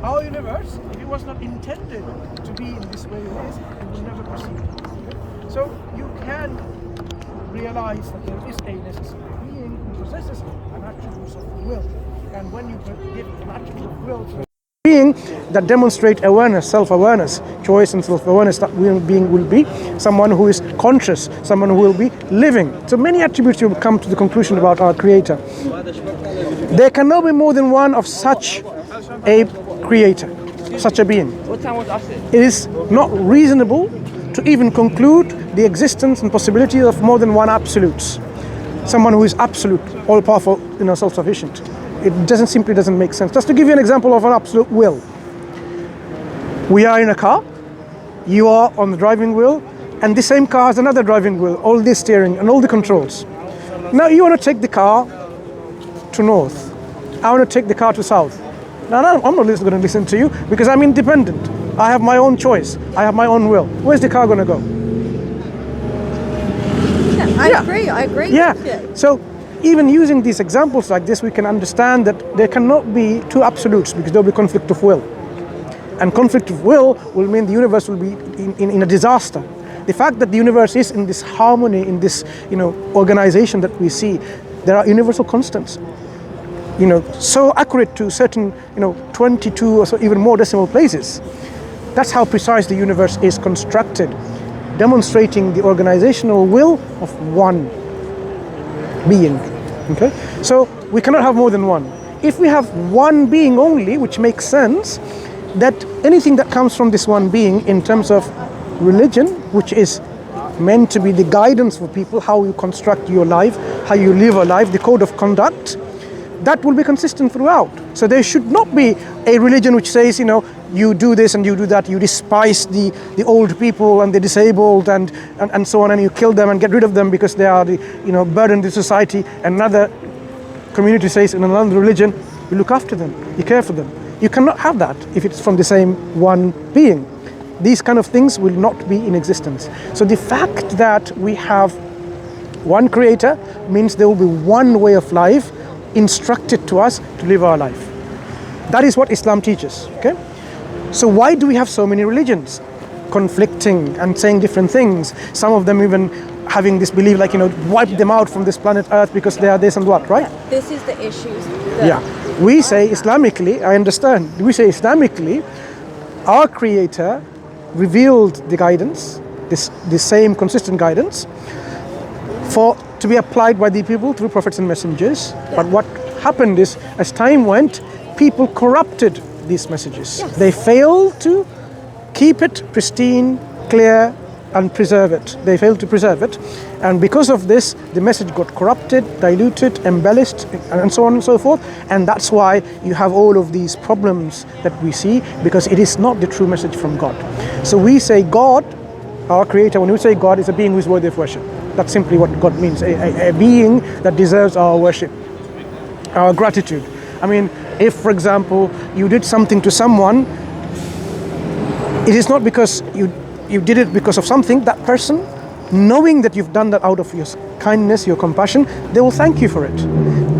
our universe, if it was not intended to be in this way it is, it will never proceed. So you can realize that there is a necessary being who possesses an attribute of will. And when you give an attribute of will to a being that demonstrate awareness, self-awareness, choice and self-awareness, that being will be someone who is conscious, someone who will be living. So many attributes you will come to the conclusion about our Creator. There cannot be more than one of such a Creator, such a being. It is not reasonable to even conclude the existence and possibility of more than one absolutes. Someone who is absolute, all-powerful, self-sufficient. It simply doesn't make sense. Just to give you an example of an absolute will. We are in a car, you are on the driving wheel, and the same car has another driving wheel, all the steering and all the controls. Now you want to take the car to north. I want to take the car to south. Now I'm not going to listen to you because I'm independent. I have my own choice. I have my own will. Where's the car going to go? I agree Yeah. with you. So even using these examples like this, we can understand that there cannot be two absolutes because there will be conflict of will. And conflict of will mean the universe will be in a disaster. The fact that the universe is in this harmony, in this organization that we see, there are universal constants. So accurate to certain 22 or so even more decimal places. That's how precise the universe is constructed, demonstrating the organizational will of one being. Okay, so we cannot have more than one. If we have one being only, which makes sense, that anything that comes from this one being in terms of religion, which is meant to be the guidance for people, how you construct your life, how you live a life, the code of conduct, that will be consistent throughout. So there should not be a religion which says, you do this and you do that, you despise the old people and the disabled and so on, and you kill them and get rid of them because they are the burden to society. Another community says in another religion, you look after them, you care for them. You cannot have that if it's from the same one being. These kind of things will not be in existence. So the fact that we have one Creator means there will be one way of life instructed to us to live our life. That is what Islam teaches. Okay? So why do we have so many religions conflicting and saying different things? Some of them even having this belief like, wipe them out from this planet Earth because they are this and what, right? Yeah, this is the issues. We say Islamically, I understand, we say Islamically, our Creator revealed the guidance, the same consistent guidance, to be applied by the people through prophets and messengers. Yeah. But what happened is, as time went, people corrupted these messages. Yes. They failed to keep it pristine, clear, and preserve it. They failed to preserve it. And because of this, the message got corrupted, diluted, embellished, and so on and so forth. And that's why you have all of these problems that we see, because it is not the true message from God. So we say God, our Creator, when we say God, is a being who is worthy of worship. That's simply what God means, a being that deserves our worship, our gratitude. I mean, if, for example, you did something to someone, it is not because you did it because of something. That person, knowing that you've done that out of your kindness, your compassion, they will thank you for it.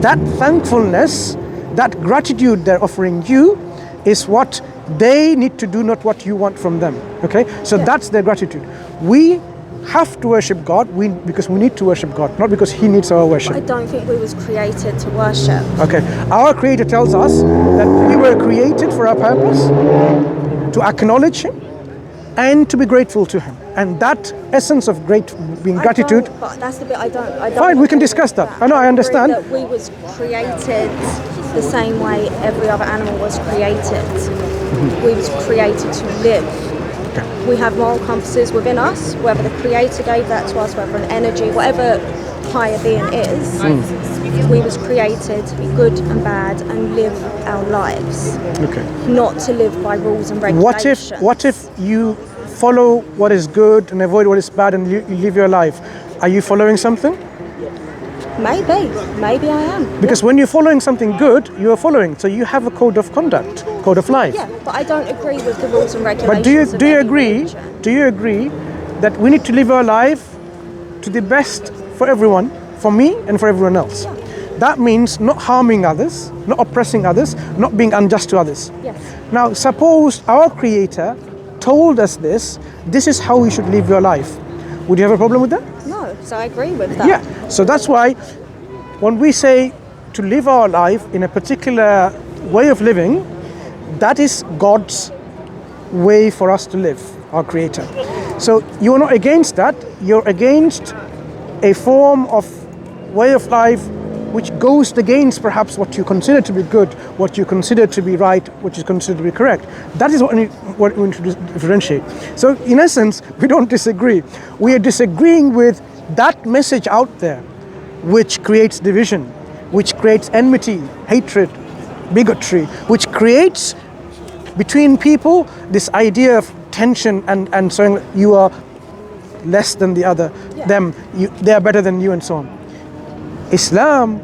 That thankfulness, that gratitude they're offering you is what they need to do, not what you want from them. Okay? So that's their gratitude. We have to worship God because we need to worship God, not because He needs our worship. But I don't think we was created to worship. Okay, our Creator tells us that we were created for a purpose, to acknowledge Him and to be grateful to Him. And that essence of gratitude. But that's the bit I don't. Fine, we can discuss that. I know, I understand. That we was created the same way every other animal was created. We was created to live. We have moral compasses within us, whether the Creator gave that to us, whether an energy, whatever higher being is. We was created to be good and bad and live our lives. Okay. Not to live by rules and regulations. What if you follow what is good and avoid what is bad and you live your life? Are you following something? Maybe I am. Because when you're following something good, you are following. So you have a code of conduct, code of life. Yeah, but I don't agree with the rules and regulations. But do you agree? Do you agree that we need to live our life to the best for everyone, for me and for everyone else? Yeah. That means not harming others, not oppressing others, not being unjust to others. Yes. Now, suppose our Creator told us this is how we should live your life. Would you have a problem with that? No, so I agree with that. Yeah. So that's why when we say to live our life in a particular way of living, that is God's way for us to live, our Creator. So you're not against that, you're against a form of way of life which goes against perhaps what you consider to be good, what you consider to be right, what you consider to be correct. That is what we need to differentiate. So in essence, we don't disagree. We are disagreeing with that message out there which creates division, which creates enmity, hatred, bigotry, which creates between people this idea of tension and saying you are less than the other, they are better than you, and so on. Islam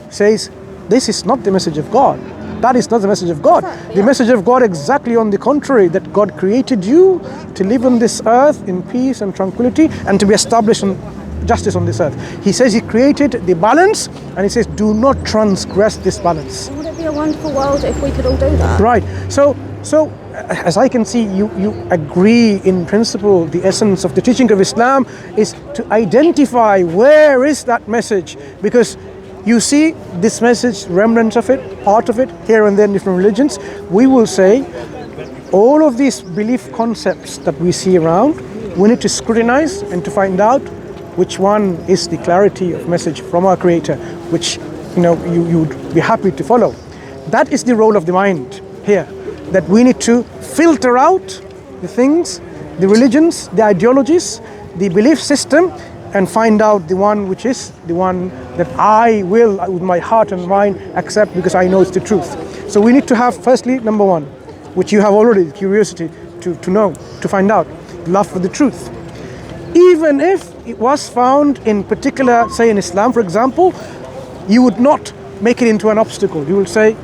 says this is not the message of God. That is not the message of God. The message of God exactly on the contrary, that God created you to live on this earth in peace and tranquility and to be established in justice on this earth. He says He created the balance, and He says do not transgress this balance. Would it be a wonderful world if we could all do that? Right. So as I can see, you agree in principle the essence of the teaching of Islam is to identify where is that message, because you see this message, remnants of it, part of it, here and there in different religions. We will say all of these belief concepts that we see around, we need to scrutinize and to find out which one is the clarity of message from our Creator, which you would be happy to follow. That is the role of the mind here, that we need to filter out the things, the religions, the ideologies, the belief system, and find out the one which is the one that I will, with my heart and mind, accept because I know it's the truth. So we need to have, firstly, number one, which you have already, the curiosity to know, to find out, love for the truth. Even if it was found in particular, say in Islam, for example, you would not make it into an obstacle. You will say,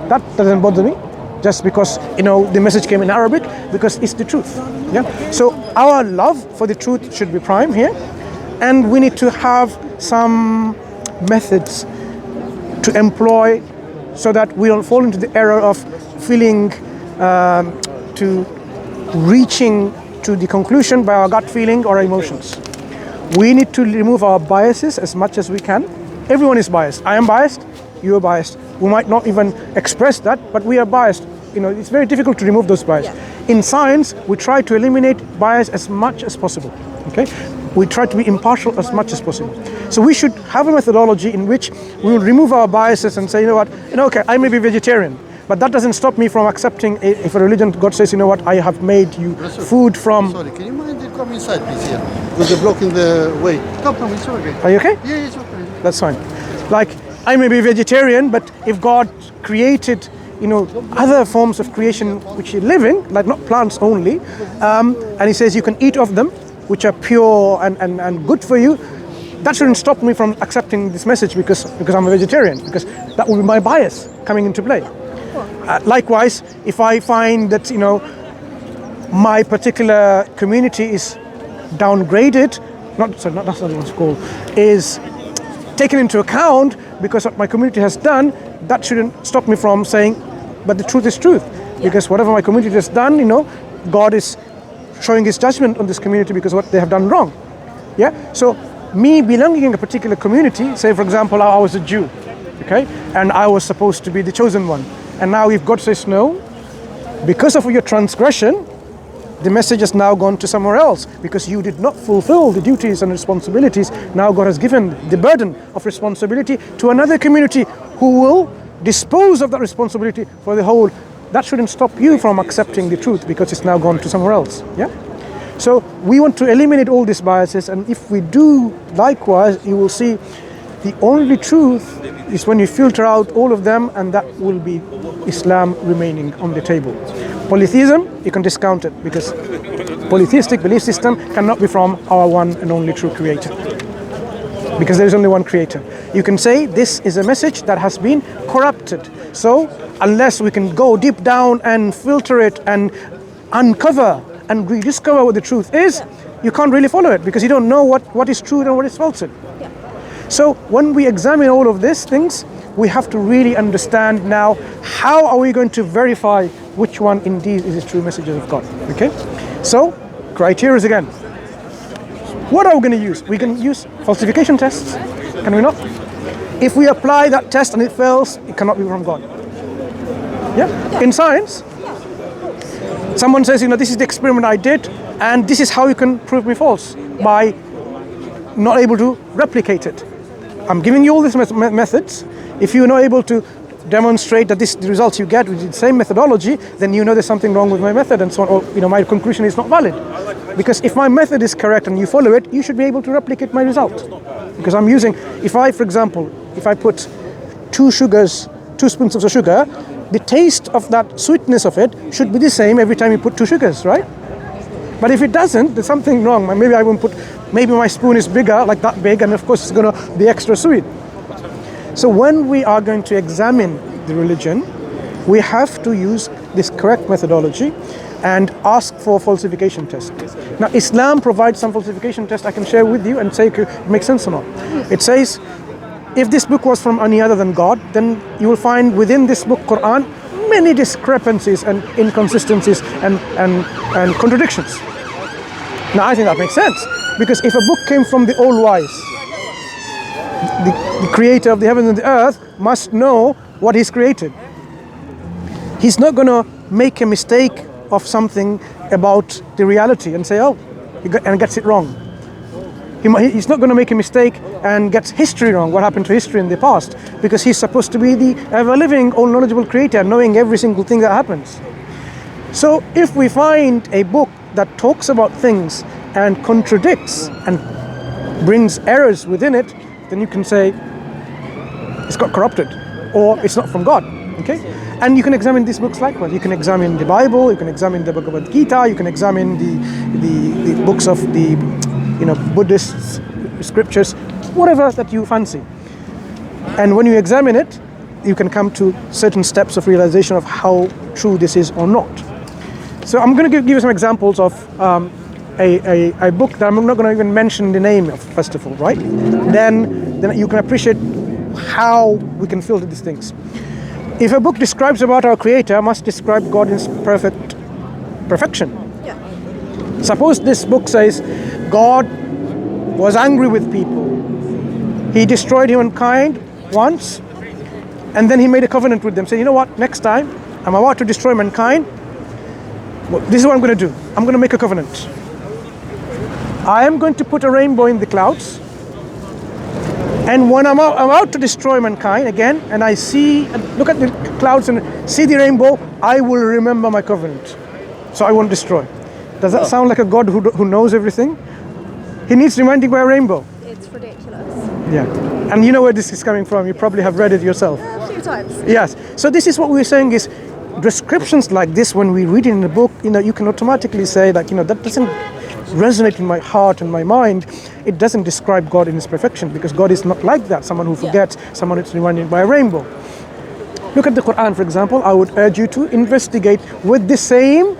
that doesn't bother me, just because the message came in Arabic, because it's the truth. Yeah. So our love for the truth should be prime here, and we need to have some methods to employ so that we don't fall into the error of feeling to reaching to the conclusion by our gut feeling or our emotions. We need to remove our biases as much as we can. Everyone is biased. I am biased, you are biased. We might not even express that, but we are biased. It's very difficult to remove those biases. Yeah. In science, we try to eliminate bias as much as possible. Okay? We try to be impartial as much as possible. So we should have a methodology in which we will remove our biases and say, okay, I may be vegetarian, but that doesn't stop me from accepting if a religion, God says, I have made you food from... Sorry, can you mind to come inside, please, here? Because they're blocking the way. Come, it's okay. Are you okay? Yeah, it's okay. That's fine. Like, I may be vegetarian, but if God created other forms of creation which you live in, like not plants only, and He says you can eat of them, which are pure and good for you, that shouldn't stop me from accepting this message because I'm a vegetarian, because that will be my bias coming into play. Likewise, if I find that my particular community is downgraded, that's not what it's called, is taken into account because what my community has done, that shouldn't stop me from saying, but the truth is truth. Yeah. Because whatever my community has done, God is showing His judgment on this community because what they have done wrong. Yeah. So me belonging in a particular community, say for example, I was a Jew, okay, and I was supposed to be the chosen one, and now if God says no, because of your transgression, the message has now gone to somewhere else because you did not fulfill the duties and responsibilities. Now God has given the burden of responsibility to another community who will dispose of that responsibility for the whole. That shouldn't stop you from accepting the truth because it's now gone to somewhere else. Yeah. So we want to eliminate all these biases, and if we do likewise, you will see the only truth is when you filter out all of them, and that will be Islam remaining on the table. Polytheism, you can discount it because polytheistic belief system cannot be from our one and only true Creator, because there is only one Creator. You can say this is a message that has been corrupted. So unless we can go deep down and filter it and uncover and rediscover what the truth is, you can't really follow it because you don't know what is true and what is falsehood. Yeah. So when we examine all of these things, we have to really understand now how are we going to verify which one indeed is the true messages of God. Okay? So, criteria again. What are we going to use? We can use falsification tests, can we not? If we apply that test and it fails, it cannot be from God. Yeah? In science, someone says, this is the experiment I did, and this is how you can prove me false, by not able to replicate it. I'm giving you all these methods. If you're not able to demonstrate that the results you get with the same methodology, then you know there's something wrong with my method and so on, or my conclusion is not valid. Because if my method is correct and you follow it, you should be able to replicate my result. Because I'm using, for example, if I put 2 spoons of sugar, the taste of that sweetness of it should be the same every time you put 2 sugars, right? But if it doesn't, there's something wrong. Maybe my spoon is bigger, like that big, and of course it's going to be extra sweet. So when we are going to examine the religion, we have to use this correct methodology and ask for falsification tests. Now, Islam provides some falsification tests I can share with you and say it makes sense or not. It says, if this book was from any other than God, then you will find within this book, Quran, many discrepancies and inconsistencies and contradictions. Now, I think that makes sense, because if a book came from the All-Wise, the creator of the heavens and the earth must know what he's created. He's not going to make a mistake of something about the reality and say, and gets it wrong. He's not going to make a mistake and gets history wrong, what happened to history in the past, because he's supposed to be the ever-living, all-knowledgeable creator, knowing every single thing that happens. So if we find a book that talks about things and contradicts and brings errors within it, then you can say it's got corrupted or it's not from God. Okay? And you can examine these books likewise. You can examine the Bible, you can examine the Bhagavad Gita, you can examine the books of the Buddhist scriptures, whatever that you fancy. And when you examine it, you can come to certain steps of realization of how true this is or not. So I'm going to give you some examples of a book that I'm not going to even mention the name of, first of all, right? Then you can appreciate how we can filter these things. If a book describes about our Creator, it must describe God in perfection. Yeah. Suppose this book says God was angry with people. He destroyed humankind once, and then he made a covenant with them. Say, you know what, next time I'm about to destroy mankind, this is what I'm going to do. I'm going to make a covenant. I am going to put a rainbow in the clouds, and when I'm out to destroy mankind again, and I look at the clouds and see the rainbow, I will remember my covenant. So I won't destroy. Does that sound like a God who knows everything? He needs reminding by a rainbow. It's ridiculous. Yeah. And you know where this is coming from. You probably have read it yourself. A few times. Yes. So this is what we're saying is, descriptions like this, when we read it in a book, you can automatically say that, that doesn't resonate in my heart and my mind. It doesn't describe God in his perfection, because God is not like that. Someone who forgets, someone who's reminded by a rainbow. Look at the Quran, for example. I would urge you to investigate with the same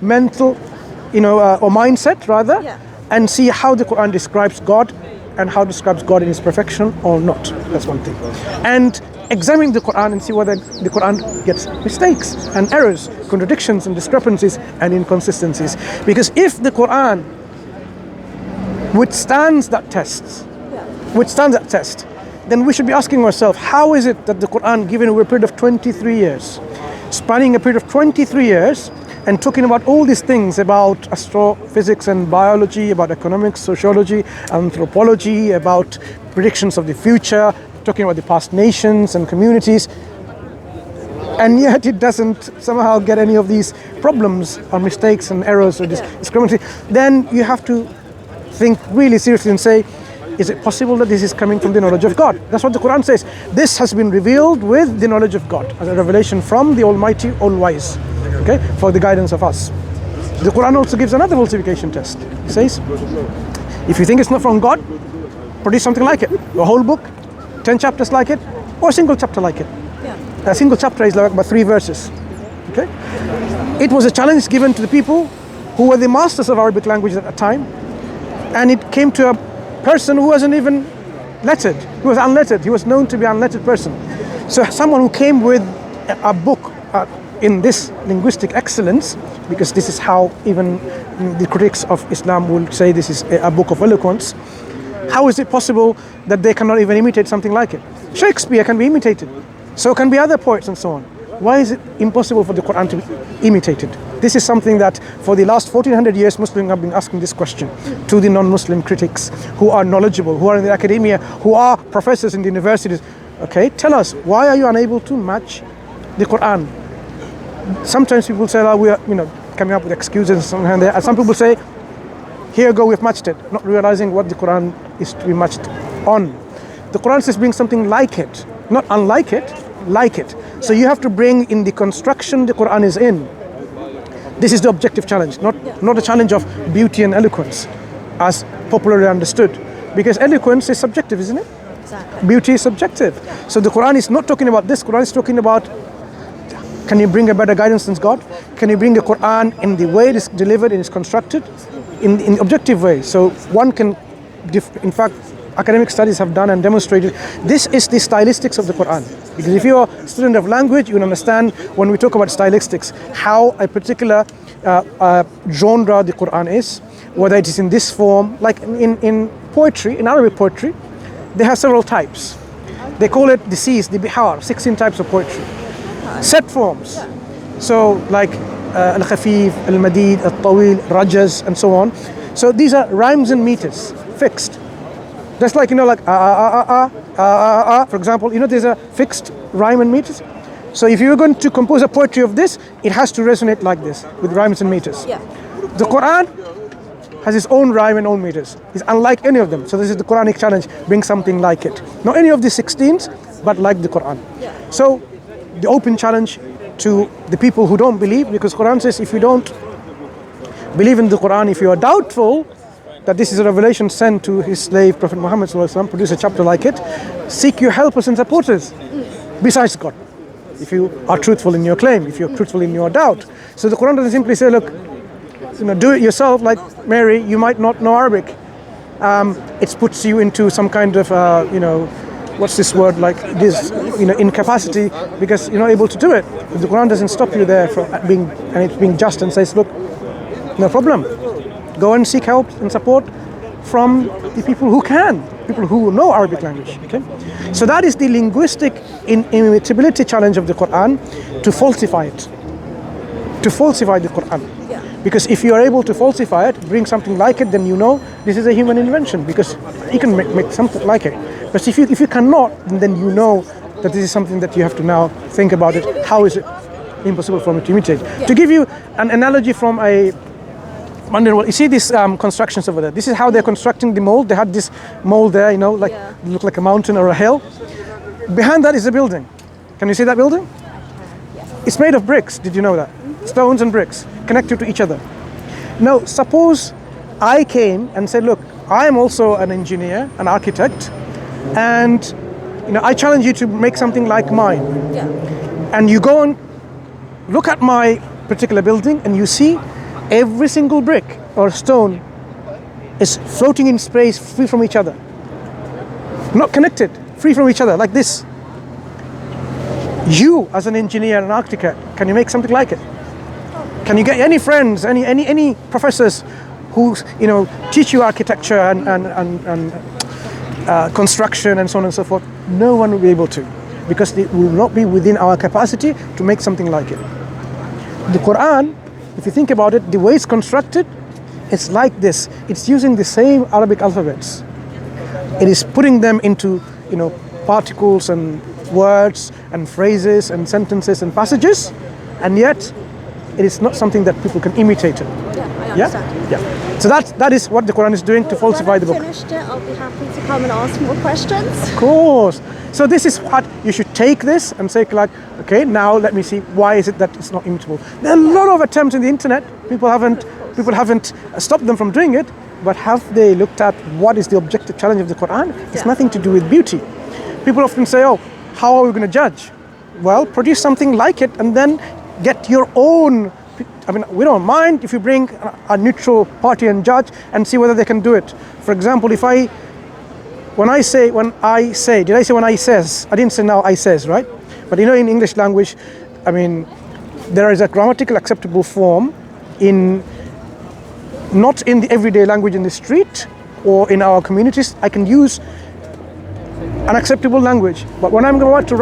mental, or mindset rather, and see how the Quran describes God and how it describes God in his perfection or not. That's one thing. And examine the Quran and see whether the Quran gets mistakes and errors, contradictions and discrepancies and inconsistencies. Because if the Quran withstands that test, then we should be asking ourselves, how is it that the Quran, given over a period of 23 years, spanning a period of 23 years, and talking about all these things about astrophysics and biology, about economics, sociology, anthropology, about predictions of the future, talking about the past nations and communities, and yet it doesn't somehow get any of these problems or mistakes and errors or discrepancy, then you have to think really seriously and say, is it possible that this is coming from the knowledge of God? That's what the Quran says. This has been revealed with the knowledge of God, as a revelation from the Almighty, All-Wise, okay, for the guidance of us. The Quran also gives another falsification test. It says, if you think it's not from God, produce something like it. A whole book, 10 chapters like it, or a single chapter like it. Yeah. A single chapter is like about 3 verses. Okay? It was a challenge given to the people who were the masters of Arabic language at that time, and it came to person who wasn't even lettered. He was unlettered. He was known to be an unlettered person. So someone who came with a book in this linguistic excellence, because this is how even the critics of Islam will say this is a book of eloquence, how is it possible that they cannot even imitate something like it? Shakespeare can be imitated. So can be other poets and so on. Why is it impossible for the Quran to be imitated? This is something that for the last 1400 years Muslims have been asking this question to the non-Muslim critics who are knowledgeable, who are in the academia, who are professors in the universities. Okay, tell us, why are you unable to match the Quran? Sometimes people say, we are, coming up with excuses and there, and some people say, here you go, we've matched it, not realizing what the Quran is to be matched on. The Quran says bring something like it, not unlike it, like it. So you have to bring in the construction the Quran is in. This is the objective challenge, not a challenge of beauty and eloquence as popularly understood. Because eloquence is subjective, isn't it? Exactly. Beauty is subjective. So the Quran is not talking about this. Quran is talking about, can you bring a better guidance than God? Can you bring the Quran in the way it is delivered and is constructed in objective way? So one can, in fact, academic studies have done and demonstrated this is the stylistics of the Quran. Because if you're a student of language, you will understand when we talk about stylistics, how a particular genre the Quran is, whether it is in this form, like in poetry, in Arabic poetry, they have several types. They call it the Cs, the Bihar, 16 types of poetry. Set forms. So like Al-Khafif, Al-Madid, Al-Tawil, Rajaz, and so on. So these are rhymes and meters, fixed. Just like, for example, there's a fixed rhyme and meters. So if you're going to compose a poetry of this, it has to resonate like this, with rhymes and meters. Yeah. The Quran has its own rhyme and own meters. It's unlike any of them. So this is the Quranic challenge, bring something like it. Not any of the 16s, but like the Quran. Yeah. So the open challenge to the people who don't believe, because Quran says if you don't believe in the Quran, if you are doubtful that this is a revelation sent to his slave Prophet Muhammad ﷺ, produce a chapter like it, seek your helpers and supporters besides God. If you are truthful in your claim, if you're truthful in your doubt. So the Quran doesn't simply say, look, do it yourself, like Mary, you might not know Arabic. It puts you into some kind of, what's this word, like this, incapacity because you're not able to do it. But the Quran doesn't stop you there from being just and says, look, no problem. Go and seek help and support from the people who can, people who know Arabic language. Okay, so that is the linguistic inimitability challenge of the Quran, to falsify it, to falsify the Quran. Yeah. Because if you are able to falsify it, bring something like it, then this is a human invention, because you can make something like it. But if you cannot, then you know that this is something that you have to now think about it. How is it impossible for me to imitate? Yeah. To give you an analogy from you see these constructions over there. This is how they're constructing the mold. They had this mold there, look like a mountain or a hill. Behind that is a building. Can you see that building? Yes. It's made of bricks. Did you know that? Stones and bricks connected to each other. Now, suppose I came and said, look, I am also an engineer, an architect, and I challenge you to make something like mine. Yeah. And you go and look at my particular building, and you see every single brick or stone is floating in space, free from each other. Not connected, free from each other, like this. You, as an engineer and architect, can you make something like it? Can you get any friends, any professors who teach you architecture and construction and so on and so forth? No one will be able to, because it will not be within our capacity to make something like it. The Quran, if you think about it, the way it's constructed, it's like this. It's using the same Arabic alphabets. It is putting them into, particles and words and phrases and sentences and passages, and yet it is not something that people can imitate it. Yeah, I understand. Yeah. So that is what the Quran is doing to falsify the book. When I've finished it, I'll be happy to come and ask more questions. Of course. So this is what you should take this and say, like, okay, now let me see why is it that it's not imitable. There are a lot of attempts in the internet. People haven't stopped them from doing it, but have they looked at what is the objective challenge of the Quran? It's nothing to do with beauty. People often say, oh, how are we going to judge? Well, produce something like it and then get your own. We don't mind if you bring a neutral party and judge and see whether they can do it. For example, if I when I say, did I say when I says? I didn't say now I says, right? But you know, in English language, I mean, there is a grammatical acceptable form not in the everyday language in the street or in our communities. I can use an acceptable language, but when I'm about to write